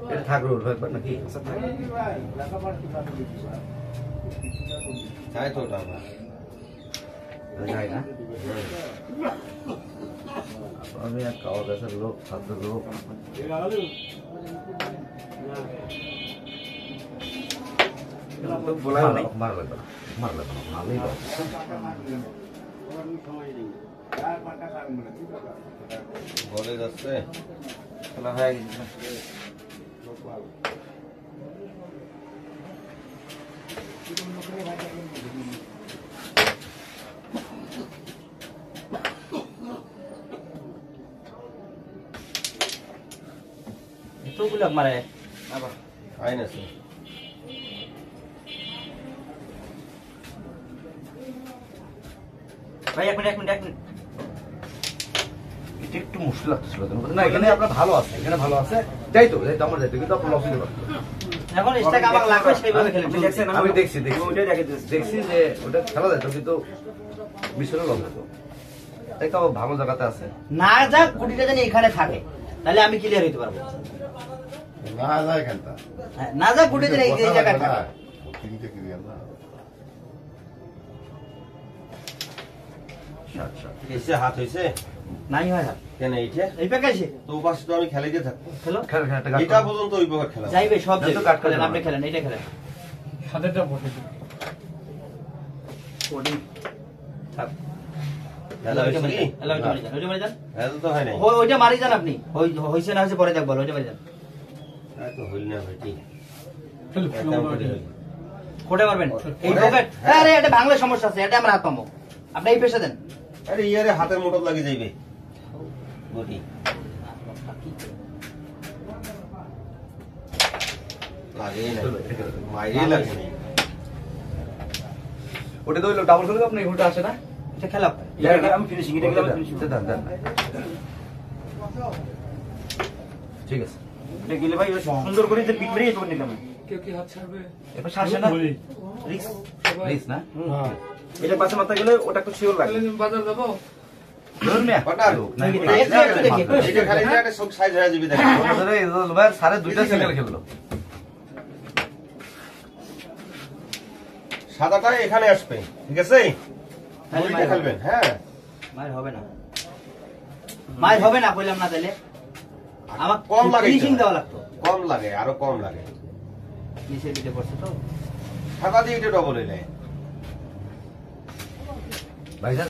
এটা থাকলো একবার নাকি চাই তো ওটা যায় না আমি এক খাওয়া দেশের লোক খাদ্য লোক বলে যাচ্ছে খেলা হয়ে গেছে এতগুলো মারে আইন আছে ভাই এক মিনিট এটা একটু মুশকিল লাগতেছিল না এখানে আপনার ভালো আছে এখানে ভালো আছে যাই তো আমার যাইতো কিন্তু আপনার লস দিতে পারতো এখন স্ট্যাক আমাকে লাগবে সেইভাবে খেলেন দেখছেন আমি দেখছি ওইটাই দেখছি যে ওটা খেলা যেত কিন্তু মিশনে লস হতো তাই তো ভালো জায়গাতে আছে না যাক গুটিটা জানি এখানে থাকে তাহলে আমি ক্লিয়ার হইতে পারবো না যায় খেলতা না যাক গুটিটা এই জায়গায় থাকে তিনটে ক্লিয়ার না আচ্ছা এসে হাত হইছে নাই হয় হাত কেন এইটা এই প্যাকেজে তো পাশে তো আমি খেলাইতে থাকবো খেলো এটা পর্যন্ত ওই প্রকার খেলা যাইবে সব যত যাইবে কাট খেলেন খেলেন আপনি খেলেন এইটা খেলেন হাতেরটা বসে কোডিং থাক খেলা হইছে কি হ্যালো ওইটা মারি যান খেলা তো হয় নাই ওইটা মারি যান আপনি হইছে না হইছে পরে দেখ বল ওইটা মারি যান তো হইল না ভাই কোটে মারবেন এই পকেট আরে এটা ভাঙলে সমস্যা আছে এটা আমরা হাত পাবো আপনি এই পেশা দেন আরে ইয়ারে হাতের মোটর লাগি যাইবে গটি লাগে না মাইরে লাগে না ওটা তো ডাবল খেলে আপনি উল্টা আসে না এটা খেলা আমি ফিনিশিং এটা গেলাম ফিনিশিং দেন ঠিক আছে এটা গেলে ভাই সুন্দর করে যে পিক মেরে এই পকেট নিলাম কেউ কি হাত ছাড়বে এবার শ্বাসে না রিক্স প্লিজ না হ্যাঁ এটা পাশে মাথা গেলে ওটা একটু শিওর লাগে তাহলে বাজার যাবো ধরুন মিয়া কটা দেখি। এটা খালি একটা সব সাইজ হয়ে যাবে দেখ সাড়ে দুইটা সিঙ্গেল খেললো সাদাটা এখানে আসবে ঠিক আছে তাহলে ওইটা মায়ের খেলবেন হ্যাঁ মায়ের হবে না মায়ের হবে না কইলাম না তাহলে আমার কম লাগে ফিনিশিং দেওয়া লাগতো কম লাগে আরো কম লাগে নিচে দিতে পড়ছে তো সাদা দিয়ে এটা ডবল হইলে ভাইজান